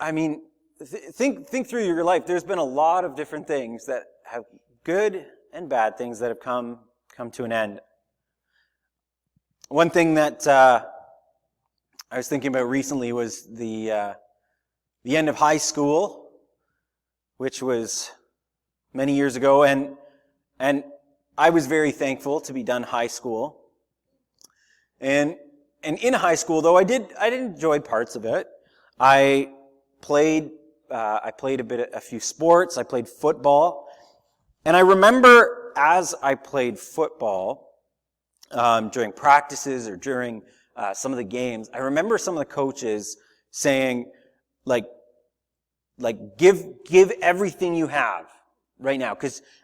I mean, think through your life. There's been a lot of different things that have good and bad things that have come to an end. One thing that I was thinking about recently was the end of high school, which was many years ago, and I was very thankful to be done high school. And in high school, though, I did enjoy parts of it. I played a few sports. I played football, and I remember as I played football during practices or during some of the games, I remember some of the coaches saying, like give everything you have right now,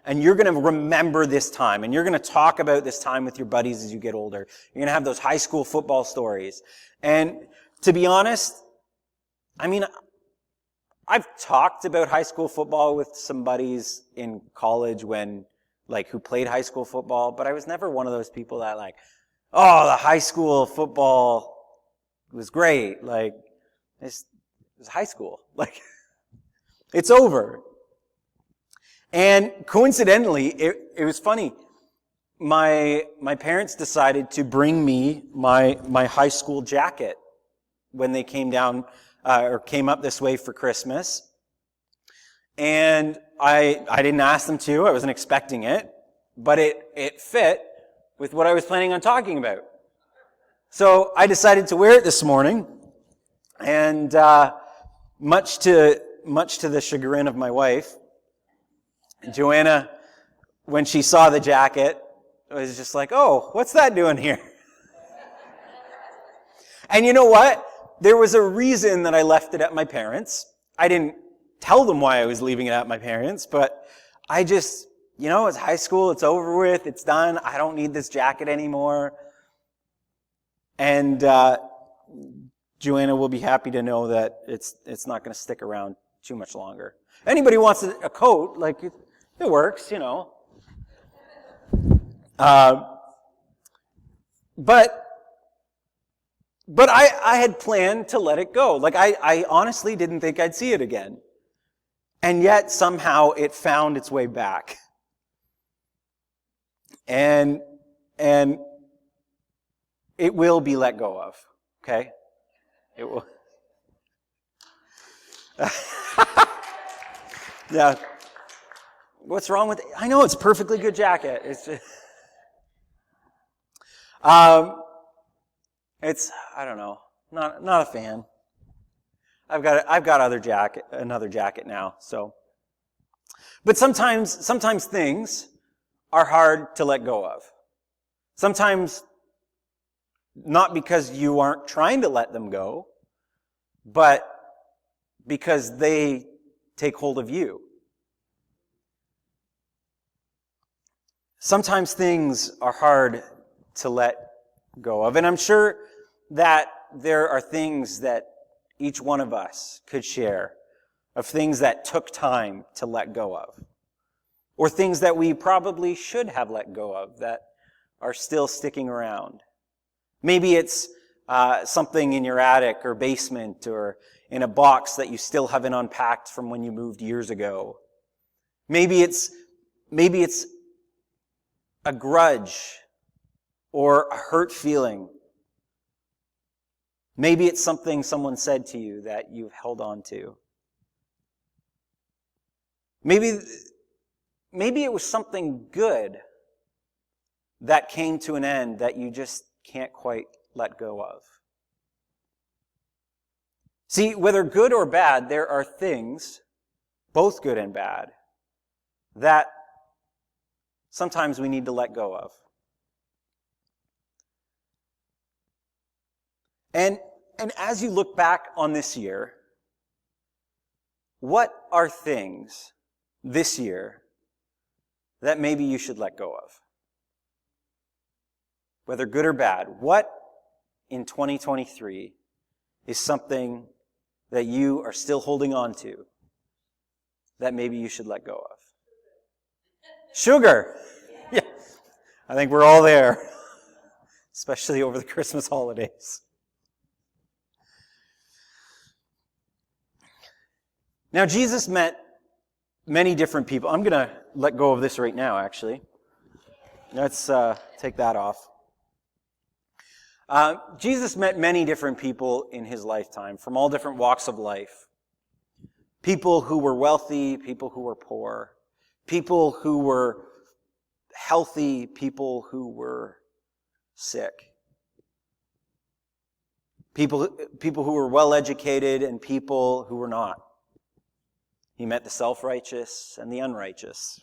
and you're going to remember this time, and you're going to talk about this time with your buddies as you get older. You're going to have those high school football stories. And to be honest, I mean, I've talked about high school football with some buddies in college who played high school football, but I was never one of those people that oh, the high school football was great. It was high school. It's over. And coincidentally, it was funny. My parents decided to bring me my high school jacket when they came down or came up this way for Christmas. And I didn't ask them to. I wasn't expecting it, but it fit with what I was planning on talking about. So I decided to wear it this morning, and much to the chagrin of my wife, Joanna, when she saw the jacket, was just like, "Oh, what's that doing here?" And you know what? There was a reason that I left it at my parents'. I didn't tell them why I was leaving it at my parents', but I just, it's high school, it's over with, it's done, I don't need this jacket anymore. And Joanna will be happy to know that it's not going to stick around too much longer. Anybody wants a coat, it works, But I had planned to let it go. I honestly didn't think I'd see it again. And yet somehow it found its way back. And it will be let go of. Okay? It will. Yeah. What's wrong with it? I know it's a perfectly good jacket. It's just, I don't know, not a fan. I've got another jacket now. So, but sometimes things are hard to let go of. Sometimes not because you aren't trying to let them go, but because they take hold of you. Sometimes things are hard to let go of, and I'm sure that there are things that each one of us could share of things that took time to let go of, or things that we probably should have let go of that are still sticking around. Maybe it's something in your attic or basement or in a box that you still haven't unpacked from when you moved years ago. Maybe it's a grudge or a hurt feeling. Maybe it's something someone said to you that you've held on to. Maybe it was something good that came to an end that you just can't quite let go of. See, whether good or bad, there are things, both good and bad, that sometimes we need to let go of. And as you look back on this year, what are things this year that maybe you should let go of? Whether good or bad, what in 2023 is something that you are still holding on to that maybe you should let go of? Sugar! Yeah, I think we're all there, especially over the Christmas holidays. Now, Jesus met many different people. I'm going to let go of this right now, actually. Let's take that off. Jesus met many different people in his lifetime from all different walks of life. People who were wealthy, people who were poor, people who were healthy, people who were sick. People who were well-educated and people who were not. He met the self-righteous and the unrighteous.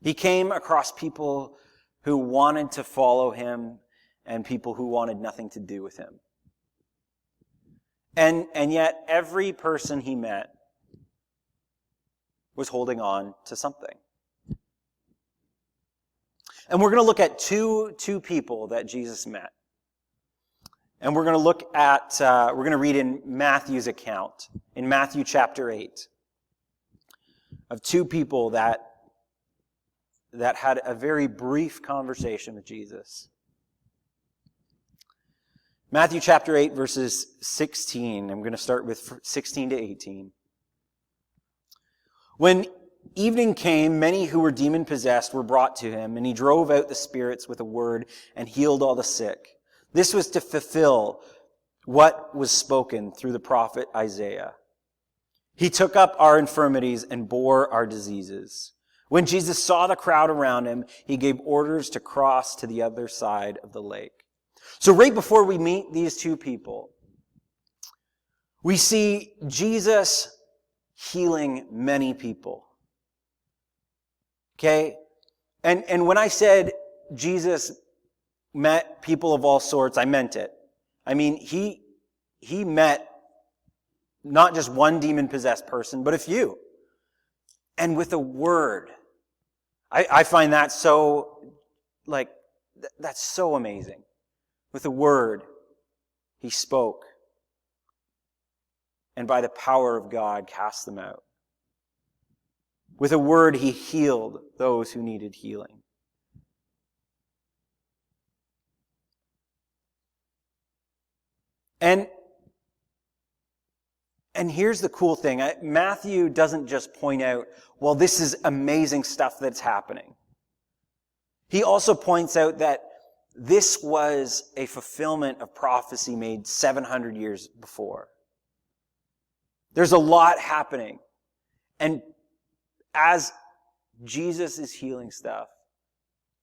He came across people who wanted to follow him and people who wanted nothing to do with him. And yet every person he met was holding on to something. And we're going to look at two people that Jesus met. And we're going to look at, we're going to read in Matthew's account, in Matthew chapter 8, of two people that had a very brief conversation with Jesus. Matthew chapter 8, verses 16. I'm going to start with 16 to 18. When evening came, many who were demon-possessed were brought to him, and he drove out the spirits with a word and healed all the sick. This was to fulfill what was spoken through the prophet Isaiah. He took up our infirmities and bore our diseases. When Jesus saw the crowd around him, he gave orders to cross to the other side of the lake. So right before we meet these two people, we see Jesus healing many people. Okay? And when I said Jesus met people of all sorts, I meant it. I mean, he met not just one demon-possessed person, but a few. And with a word. I find that so, that's so amazing. With a word, he spoke. And by the power of God, cast them out. With a word, he healed those who needed healing. And here's the cool thing. Matthew doesn't just point out, well, this is amazing stuff that's happening. He also points out that this was a fulfillment of prophecy made 700 years before. There's a lot happening. And as Jesus is healing stuff,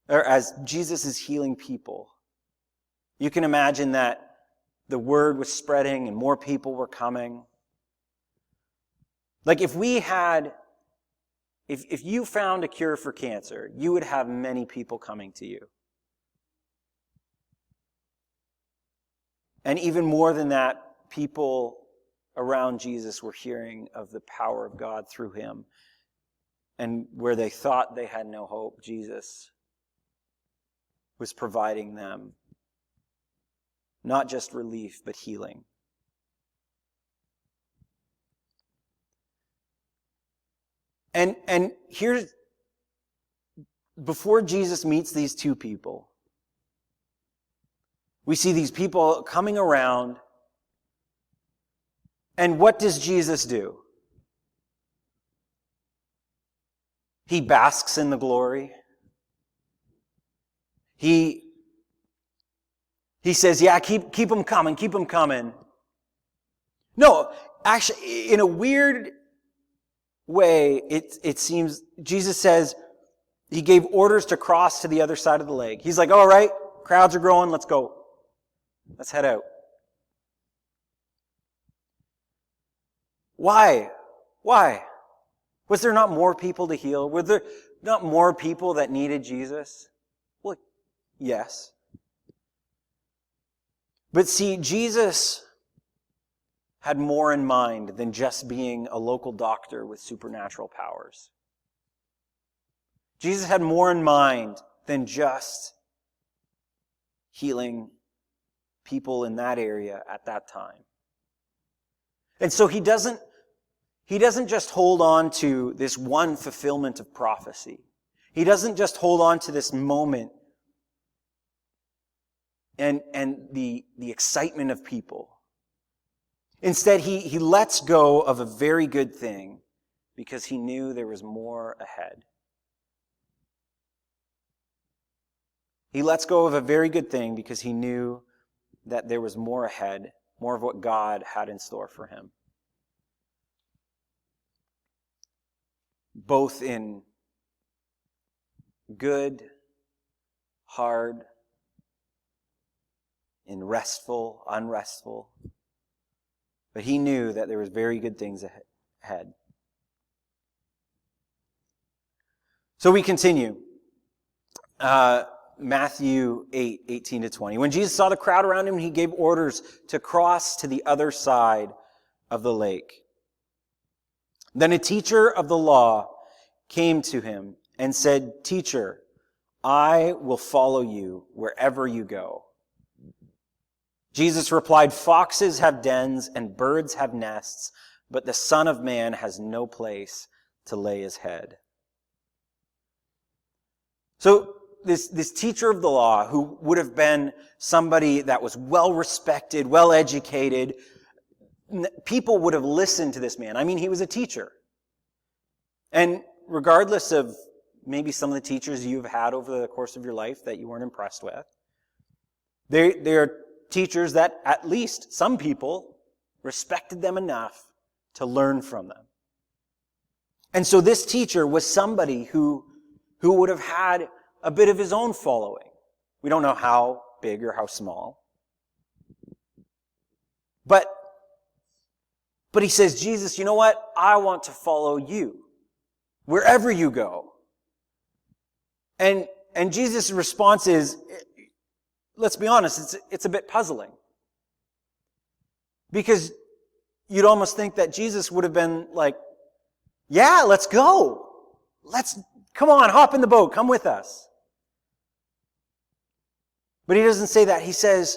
or as Jesus is healing people, you can imagine that the word was spreading and more people were coming. Like if you found a cure for cancer, you would have many people coming to you. And even more than that, people around Jesus were hearing of the power of God through him. And where they thought they had no hope, Jesus was providing them not just relief, but healing. And here's, before Jesus meets these two people, we see these people coming around, and what does Jesus do? He basks in the glory. He says, yeah, keep them coming, keep them coming. No, actually, in a weird way, it seems, Jesus says, he gave orders to cross to the other side of the lake. He's like, all right, crowds are growing, let's go. Let's head out. Why? Why? Was there not more people to heal? Were there not more people that needed Jesus? Well, yes. But see, Jesus had more in mind than just being a local doctor with supernatural powers. Jesus had more in mind than just healing people in that area at that time. And so he doesn't just hold on to this one fulfillment of prophecy. He doesn't just hold on to this moment and the excitement of people. Instead, he lets go of a very good thing because he knew there was more ahead. He lets go of a very good thing because he knew that there was more ahead, more of what God had in store for him. Both in good, hard, in restful, unrestful. But he knew that there was very good things ahead. So we continue. Matthew 8:18-20. When Jesus saw the crowd around him, he gave orders to cross to the other side of the lake. Then a teacher of the law came to him and said, "Teacher, I will follow you wherever you go." Jesus replied, "Foxes have dens and birds have nests, but the Son of Man has no place to lay his head." So this teacher of the law, who would have been somebody that was well respected, well educated, people would have listened to this man. I mean, he was a teacher. And regardless of maybe some of the teachers you've had over the course of your life that you weren't impressed with, they are teachers that at least some people respected them enough to learn from them. And so this teacher was somebody who would have had a bit of his own following. We don't know how big or how small. But he says, "Jesus, you know what? I want to follow you wherever you go." And Jesus' response is, let's be honest, it's a bit puzzling. Because you'd almost think that Jesus would have been like, "Yeah, let's go. Come on, hop in the boat, come with us." But he doesn't say that. He says,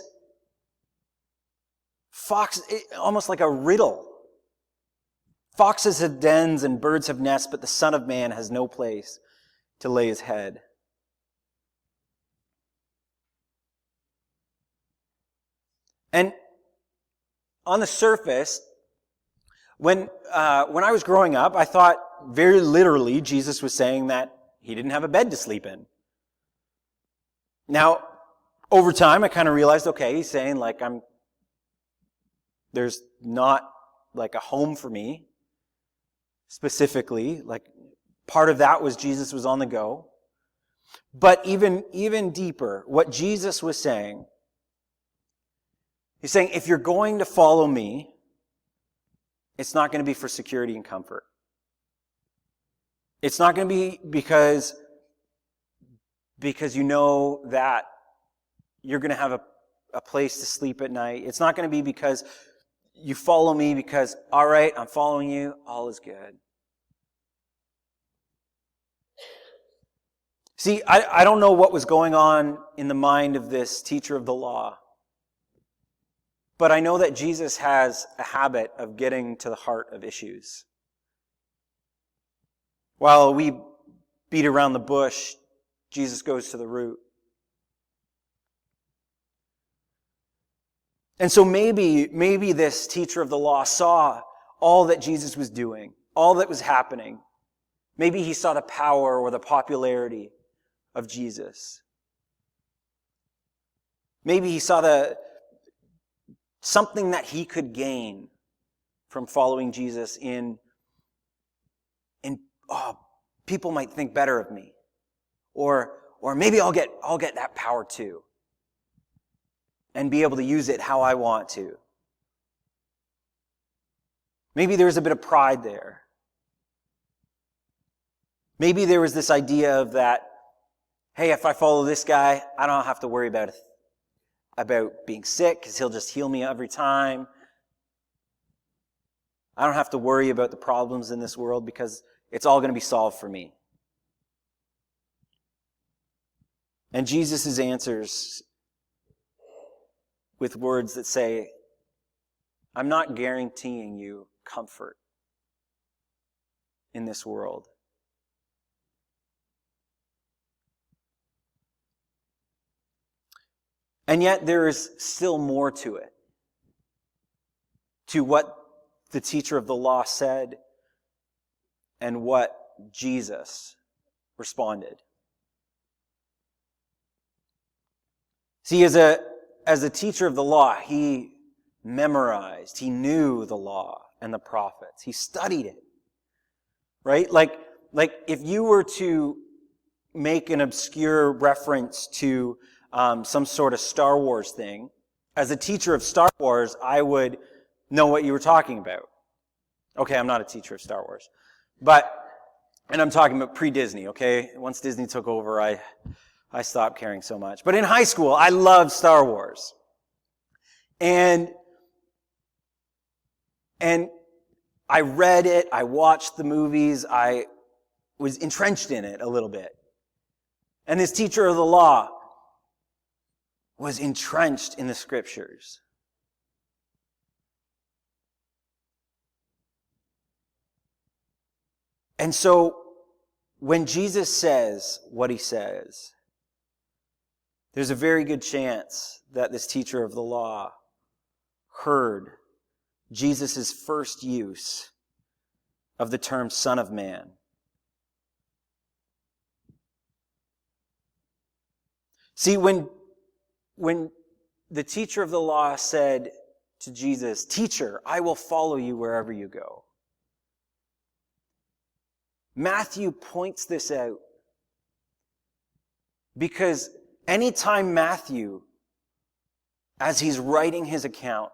almost like a riddle. "Foxes have dens and birds have nests, but the Son of Man has no place to lay his head." And on the surface, when I was growing up, I thought very literally Jesus was saying that he didn't have a bed to sleep in. Now, over time, I kind of realized, okay, he's saying like there's not like a home for me specifically. Like part of that was Jesus was on the go. But even deeper, what Jesus was saying, he's saying, if you're going to follow me, it's not going to be for security and comfort. It's not going to be because you know that you're going to have a place to sleep at night. It's not going to be because you follow me because, all right, I'm following you, all is good. See, I don't know what was going on in the mind of this teacher of the law, but I know that Jesus has a habit of getting to the heart of issues. While we beat around the bush, Jesus goes to the root. And so maybe this teacher of the law saw all that Jesus was doing, all that was happening. Maybe he saw the power or the popularity of Jesus. Maybe he saw something that he could gain from following Jesus in people might think better of me. Or maybe I'll get that power too. And be able to use it how I want to. Maybe there's a bit of pride there. Maybe there was this idea of that, hey, if I follow this guy, I don't have to worry about being sick because he'll just heal me every time. I don't have to worry about the problems in this world because it's all going to be solved for me. And Jesus' answers with words that say, I'm not guaranteeing you comfort in this world. And yet there is still more to it. to what the teacher of the law said and what Jesus responded. See, as a teacher of the law, he memorized, he knew the law and the prophets. He studied it. Right? Like if you were to make an obscure reference to some sort of Star Wars thing, as a teacher of Star Wars, I would know what you were talking about. Okay, I'm not a teacher of Star Wars. And I'm talking about pre-Disney, okay? Once Disney took over, I stopped caring so much. But in high school, I loved Star Wars. And I read it, I watched the movies, I was entrenched in it a little bit. And this teacher of the law was entrenched in the scriptures. And so, when Jesus says what he says, there's a very good chance that this teacher of the law heard Jesus' first use of the term Son of Man. See, when the teacher of the law said to Jesus, "Teacher, I will follow you wherever you go," Matthew points this out because anytime Matthew, as he's writing his account,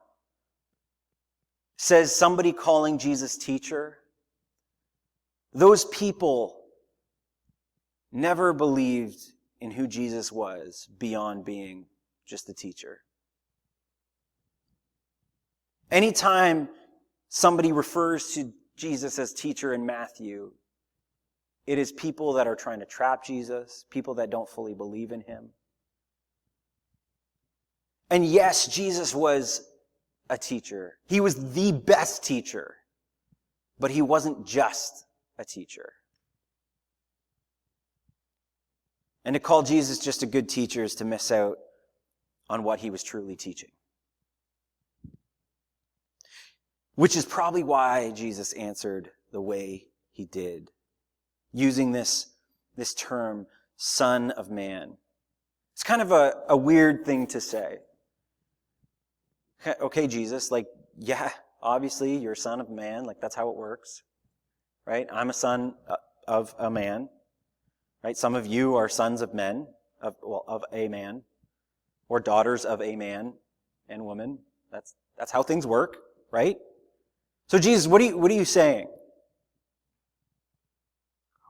says somebody calling Jesus teacher, those people never believed in who Jesus was beyond being just a teacher. Anytime somebody refers to Jesus as teacher in Matthew, it is people that are trying to trap Jesus, people that don't fully believe in him. And yes, Jesus was a teacher. He was the best teacher, but he wasn't just a teacher. And to call Jesus just a good teacher is to miss out on what he was truly teaching. Which is probably why Jesus answered the way he did, using this term, Son of Man. It's kind of a weird thing to say. Okay, Jesus, yeah, obviously you're a son of man, that's how it works, right? I'm a son of a man, right? Some of you are sons of men, of a man, or daughters of a man and woman. That's how things work, right? So Jesus, what are you saying?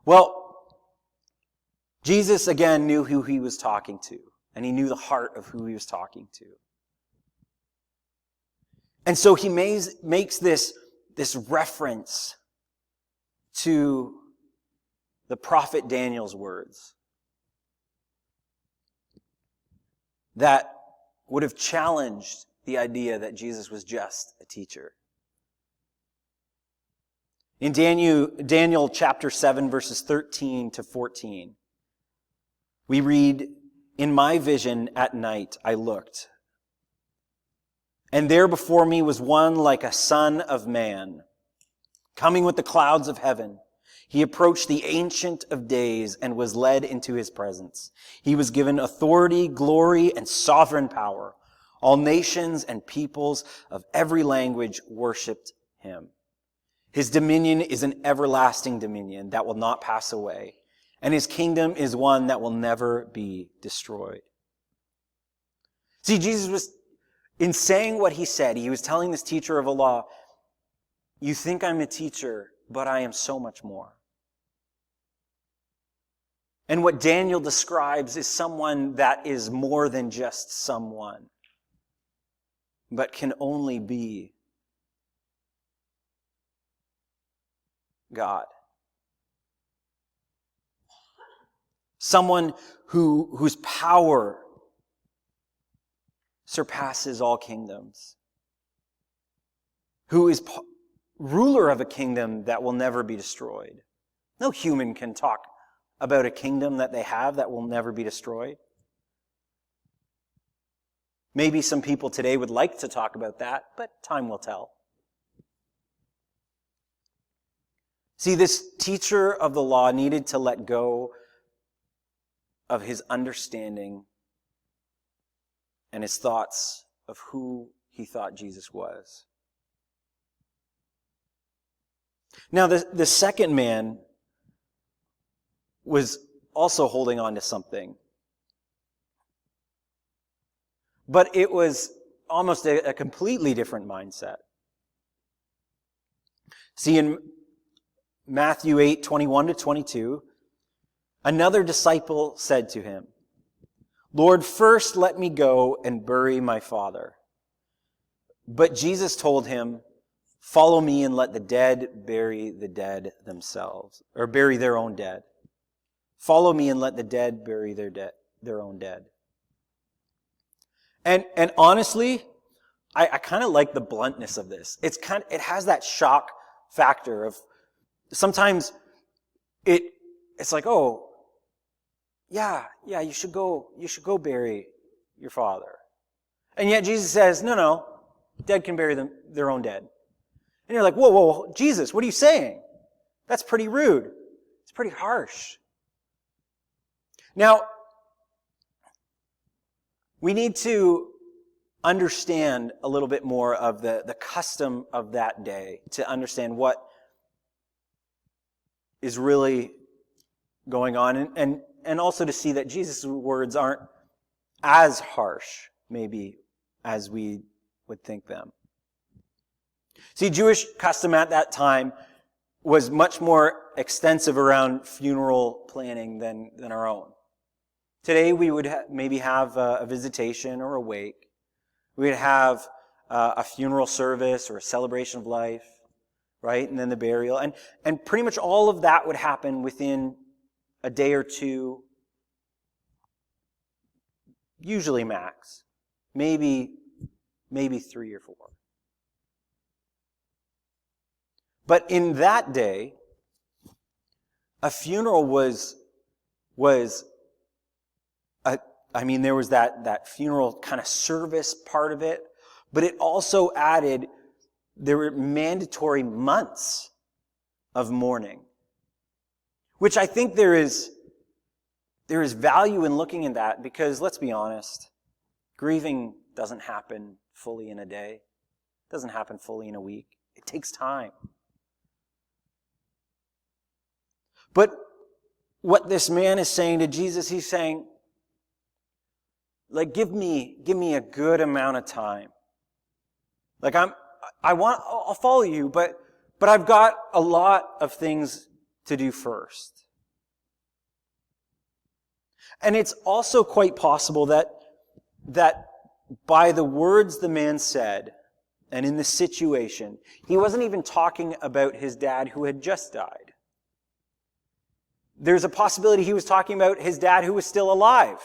Well, Jesus again knew who he was talking to, and he knew the heart of who he was talking to. And so he makes this reference to the prophet Daniel's words that would have challenged the idea that Jesus was just a teacher. In Daniel chapter 7, verses 13 to 14, we read, "In my vision at night I looked, and there before me was one like a son of man, coming with the clouds of heaven. He approached the Ancient of Days and was led into his presence. He was given authority, glory, and sovereign power. All nations and peoples of every language worshipped him. His dominion is an everlasting dominion that will not pass away, and his kingdom is one that will never be destroyed." See, Jesus was, in saying what he said, he was telling this teacher of the law, you think I'm a teacher, but I am so much more. And what Daniel describes is someone that is more than just someone, but can only be God. Someone whose power surpasses all kingdoms, who is ruler of a kingdom that will never be destroyed. No human can talk about a kingdom that they have that will never be destroyed. Maybe some people today would like to talk about that, but time will tell. See, this teacher of the law needed to let go of his understanding and his thoughts of who he thought Jesus was. Now, the second man was also holding on to something. But it was almost a completely different mindset. See, in Matthew 8:21-22, another disciple said to him, "Lord, first let me go and bury my father." But Jesus told him, "Follow me and let the dead bury the dead themselves," or bury their own dead. Follow me and let the dead bury their own dead. And honestly, I kind of like the bluntness of this. It has that shock factor of sometimes it's like, oh, yeah, you should go bury your father. And yet Jesus says, no, dead can bury their own dead. And you're like, whoa, Jesus, what are you saying? That's pretty rude. It's pretty harsh. Now, we need to understand a little bit more of the custom of that day to understand what is really going on, and also to see that Jesus' words aren't as harsh, maybe, as we would think them. See, Jewish custom at that time was much more extensive around funeral planning than our own. Today we would maybe have a visitation or a wake. We would have a funeral service or a celebration of life, right? And then the burial. And pretty much all of that would happen within a day or two, usually max. Maybe 3 or 4. But in that day, a funeral was there was that funeral kind of service part of it, but it also added, there were mandatory months of mourning, which I think there is value in looking at that, because let's be honest, grieving doesn't happen fully in a day. It doesn't happen fully in a week. It takes time. But what this man is saying to Jesus, he's saying, like, give me a good amount of time. Like, I'll follow you, but I've got a lot of things to do first. And it's also quite possible that by the words the man said, and in the situation, he wasn't even talking about his dad who had just died. There's a possibility he was talking about his dad who was still alive.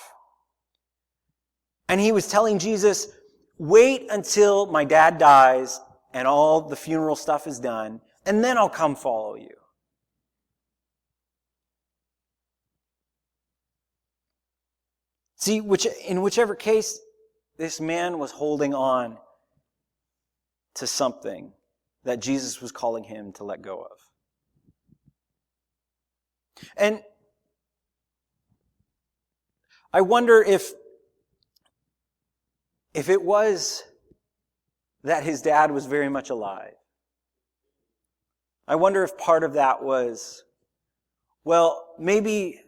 And he was telling Jesus, wait until my dad dies and all the funeral stuff is done, and then I'll come follow you. See, in whichever case, this man was holding on to something that Jesus was calling him to let go of. And I wonder if it was that his dad was very much alive. I wonder if part of that was, well, maybe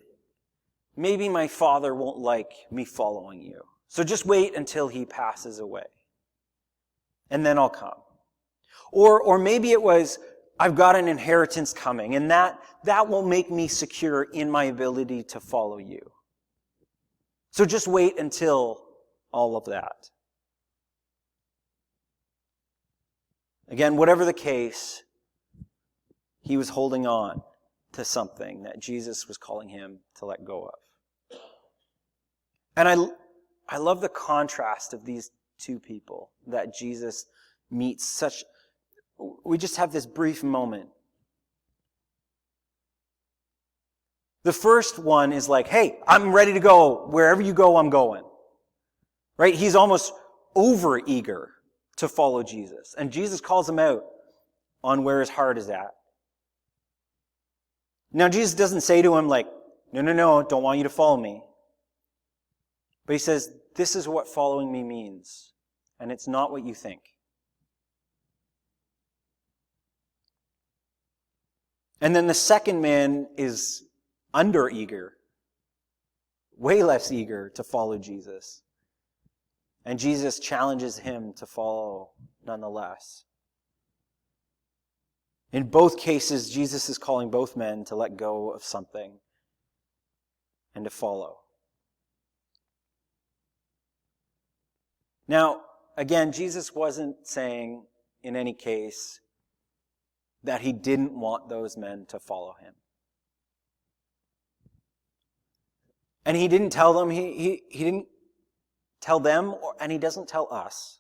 my father won't like me following you. So just wait until he passes away. And then I'll come. Or maybe it was, I've got an inheritance coming, and that will make me secure in my ability to follow you. So just wait until all of that. Again, whatever the case, he was holding on to something that Jesus was calling him to let go of. And I love the contrast of these two people that Jesus meets. We just have this brief moment. The first one is like, hey, I'm ready to go. Wherever you go, I'm going. Right? He's almost over eager to follow Jesus. And Jesus calls him out on where his heart is at. Now, Jesus doesn't say to him like, no, don't want you to follow me. But he says, this is what following me means, and it's not what you think. And then the second man is under-eager, way less eager to follow Jesus. And Jesus challenges him to follow nonetheless. In both cases, Jesus is calling both men to let go of something and to follow. Now, again, Jesus wasn't saying in any case that he didn't want those men to follow him. And he didn't tell them, he didn't tell them, and he doesn't tell us.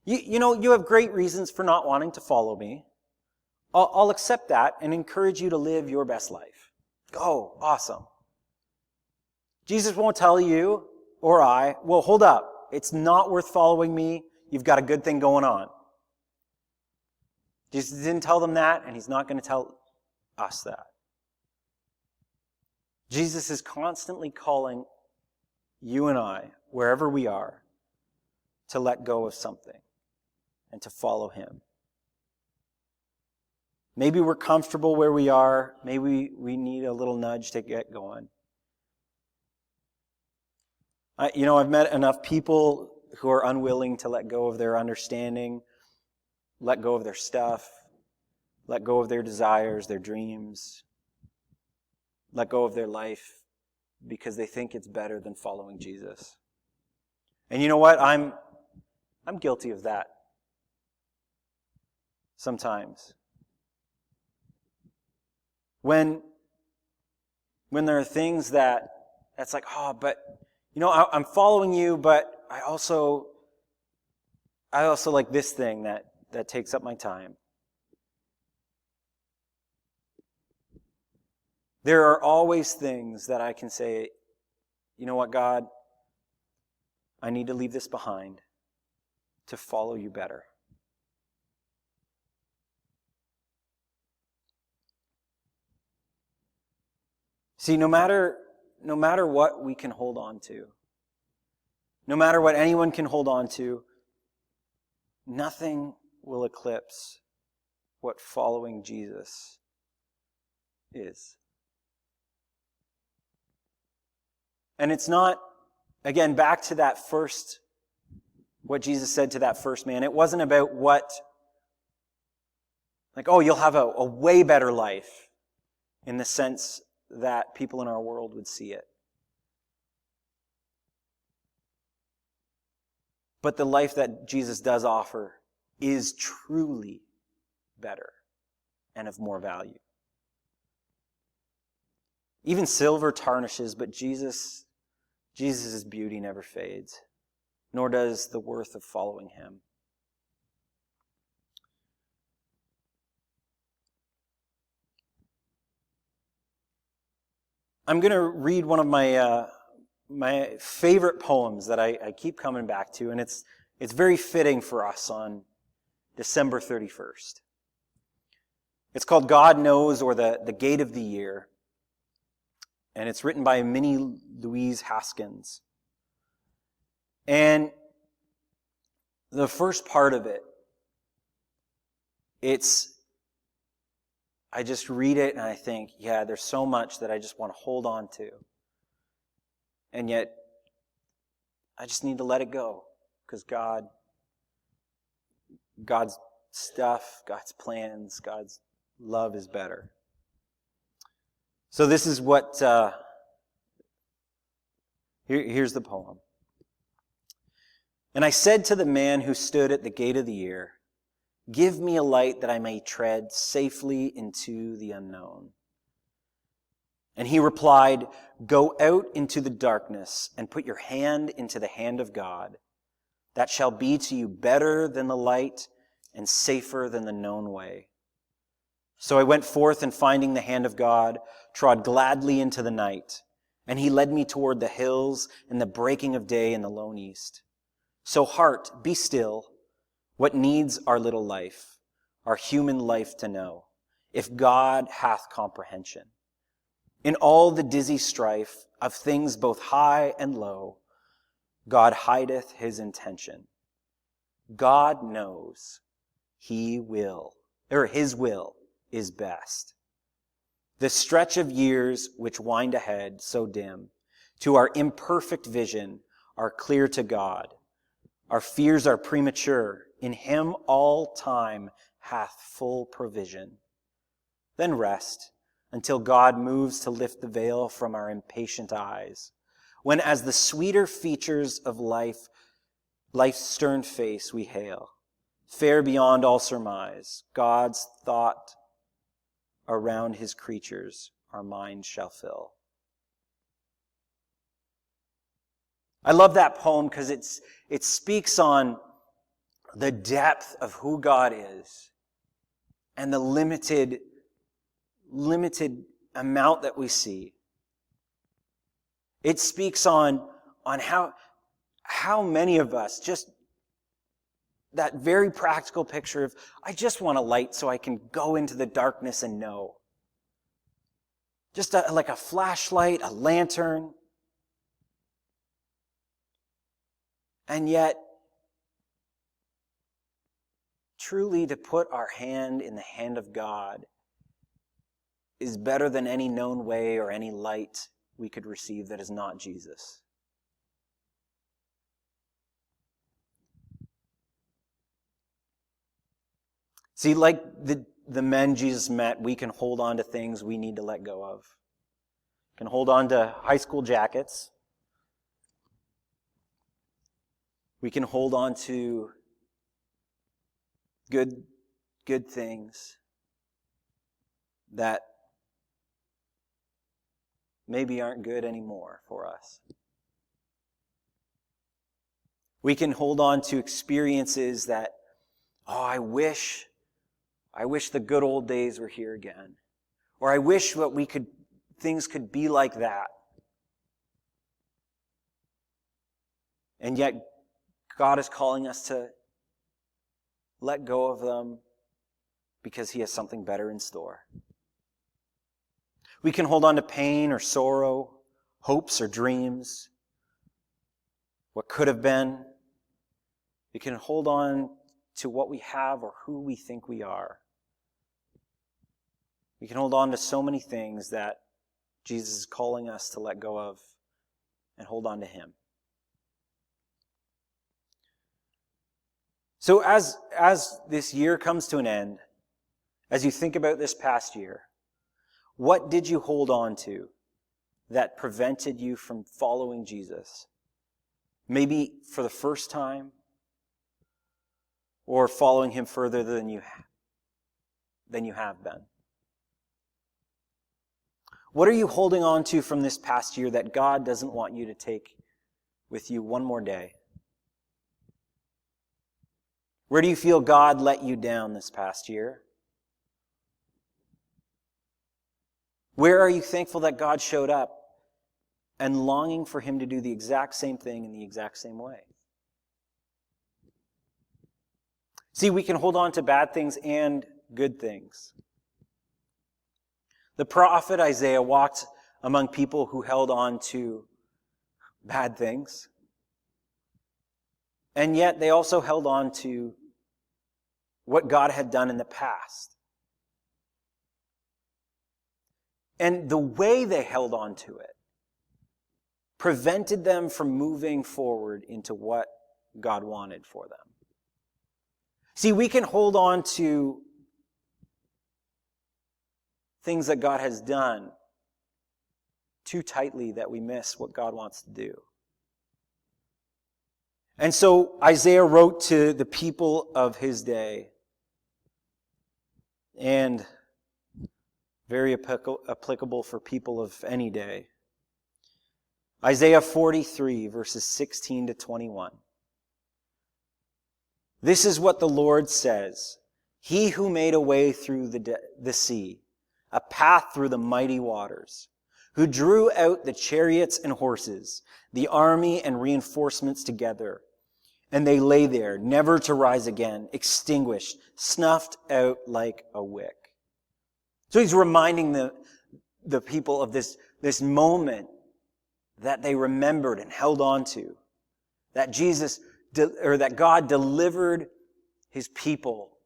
You have great reasons for not wanting to follow me. I'll accept that and encourage you to live your best life. Go, awesome. Jesus won't tell you or I, well, hold up. It's not worth following me. You've got a good thing going on. Jesus didn't tell them that, and he's not going to tell us that. Jesus is constantly calling you and I, wherever we are, to let go of something and to follow him. Maybe we're comfortable where we are. Maybe we need a little nudge to get going. I've met enough people who are unwilling to let go of their understanding, let go of their stuff, let go of their desires, their dreams, let go of their life because they think it's better than following Jesus. And you know what? I'm guilty of that sometimes. When there are things that's like, but I'm following you, but I also like this thing that takes up my time. There are always things that I can say, you know what, God, I need to leave this behind to follow you better. See, no matter what we can hold on to, no matter what anyone can hold on to, nothing will eclipse what following Jesus is. And it's not, again, back to that first, what Jesus said to that first man. It wasn't about you'll have a way better life in the sense that people in our world would see it. But the life that Jesus does offer is truly better and of more value. Even silver tarnishes, but Jesus' beauty never fades, nor does the worth of following him. I'm going to read one of my favorite poems that I keep coming back to, and it's very fitting for us on December 31st. It's called God Knows, or the Gate of the Year, and it's written by Minnie Louise Haskins. And the first part of it, I just read it and I think, there's so much that I just want to hold on to. And yet, I just need to let it go. Because God's stuff, God's plans, God's love is better. So this is what, here's the poem. And I said to the man who stood at the gate of the year, give me a light that I may tread safely into the unknown. And he replied, go out into the darkness and put your hand into the hand of God. That shall be to you better than the light and safer than the known way. So I went forth, and finding the hand of God, trod gladly into the night. And he led me toward the hills and the breaking of day in the lone east. So heart, be still. What needs our little life, our human life to know? if God hath comprehension. In all the dizzy strife of things both high and low, God hideth his intention. God knows his will is best. The stretch of years which wind ahead so dim, to our imperfect vision are clear to God. Our fears are premature. In him all time hath full provision. Then rest until God moves to lift the veil from our impatient eyes, when as the sweeter features of life's stern face we hail, fair beyond all surmise, God's thought around his creatures our minds shall fill. I love that poem because it speaks on the depth of who God is and the limited amount that we see. It speaks on how many of us, just that very practical picture of, I just want a light so I can go into the darkness and know. Just like a flashlight, a lantern. And yet, truly to put our hand in the hand of God is better than any known way or any light we could receive that is not Jesus. See, like the men Jesus met, we can hold on to things we need to let go of. We can hold on to high school jackets. We can hold on to good things that maybe aren't good anymore for us. We can hold on to experiences that, I wish the good old days were here again. Or I wish things could be like that. And yet, God is calling us to let go of them because he has something better in store. We can hold on to pain or sorrow, hopes or dreams, what could have been. We can hold on to what we have or who we think we are. We can hold on to so many things that Jesus is calling us to let go of and hold on to him. So as this year comes to an end, as you think about this past year, what did you hold on to that prevented you from following Jesus? Maybe for the first time, or following him further than you have been. What are you holding on to from this past year that God doesn't want you to take with you one more day? Where do you feel God let you down this past year? Where are you thankful that God showed up and longing for him to do the exact same thing in the exact same way? See, we can hold on to bad things and good things. The prophet Isaiah walked among people who held on to bad things. And yet they also held on to what God had done in the past. And the way they held on to it prevented them from moving forward into what God wanted for them. See, we can hold on to things that God has done too tightly that we miss what God wants to do. And so Isaiah wrote to the people of his day, and very applicable for people of any day. Isaiah 43, verses 16 to 21. This is what the Lord says, he who made a way through the sea, a path through the mighty waters, who drew out the chariots and horses, the army and reinforcements together, and they lay there, never to rise again, extinguished, snuffed out like a wick. So he's reminding the people of this moment that they remembered and held on to. That that God delivered his people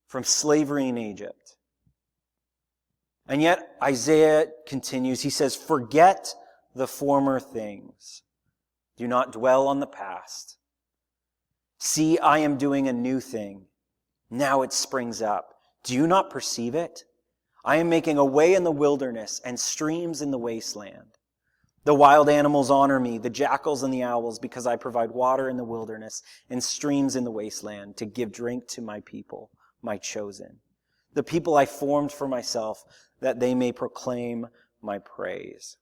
from slavery in Egypt. And yet Isaiah continues, he says, forget the former things. Do not dwell on the past. See, I am doing a new thing. Now it springs up. Do you not perceive it? I am making a way in the wilderness and streams in the wasteland. The wild animals honor me, the jackals and the owls, because I provide water in the wilderness and streams in the wasteland to give drink to my people, my chosen, the people I formed for myself, that they may proclaim my praise.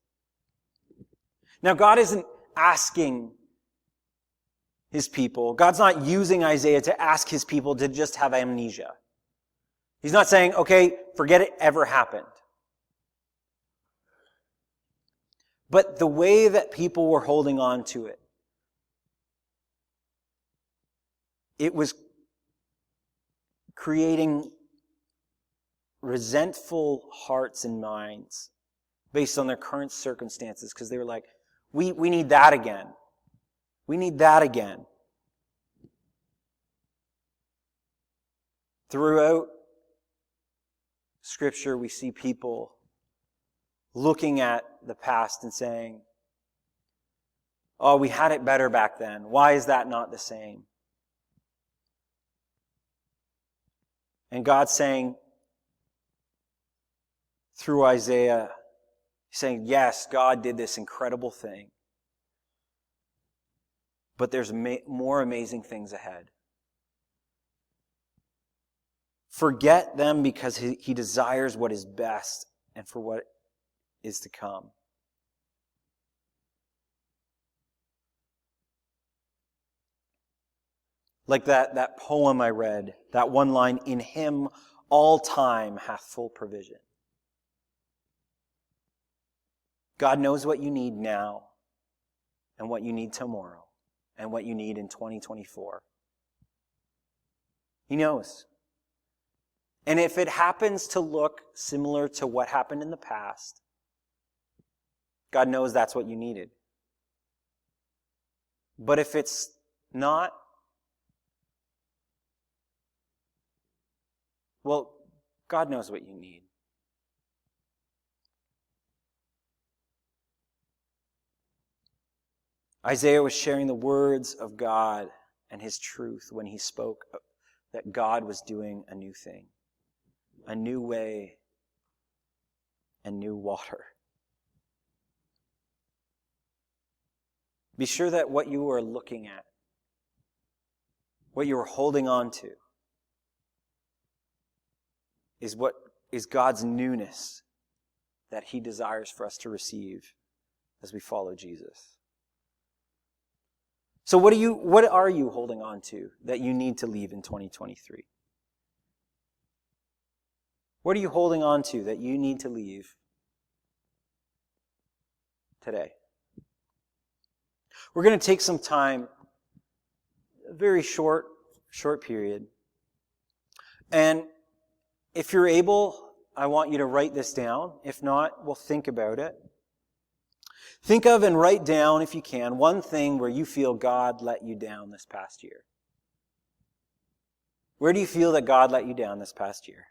Now, God isn't asking his people, God's not using Isaiah to ask his people to just have amnesia. He's not saying, okay, forget it ever happened. But the way that people were holding on to it, it was creating resentful hearts and minds based on their current circumstances, because they were like, we need that again. We need that again. Throughout Scripture, we see people looking at the past and saying, oh, we had it better back then. Why is that not the same? And God's saying, through Isaiah, he's saying, yes, God did this incredible thing. But there's more amazing things ahead. Forget them because he desires what is best and for what is to come. Like that poem I read, that one line, in him all time hath full provision. God knows what you need now and what you need tomorrow and what you need in 2024. He knows. And if it happens to look similar to what happened in the past, God knows that's what you needed. But if it's not, well, God knows what you need. Isaiah was sharing the words of God and his truth when he spoke that God was doing a new thing, a new way, and new water. Be sure that what you are looking at, what you are holding on to, is God's newness that he desires for us to receive as we follow Jesus. So what are you holding on to that you need to leave in 2023? What are you holding on to that you need to leave today? We're going to take some time, a very short period. And if you're able, I want you to write this down. If not, we'll think about it. Think of and write down, if you can, one thing where you feel God let you down this past year. Where do you feel that God let you down this past year?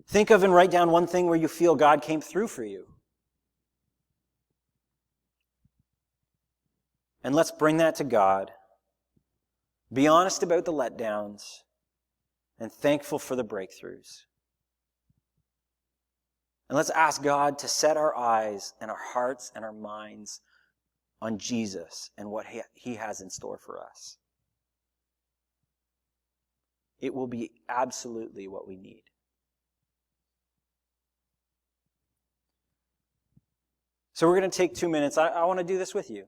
Think of and write down one thing where you feel God came through for you. And let's bring that to God. Be honest about the letdowns and thankful for the breakthroughs. And let's ask God to set our eyes and our hearts and our minds on Jesus and what he has in store for us. It will be absolutely what we need. So we're going to take 2 minutes. I want to do this with you.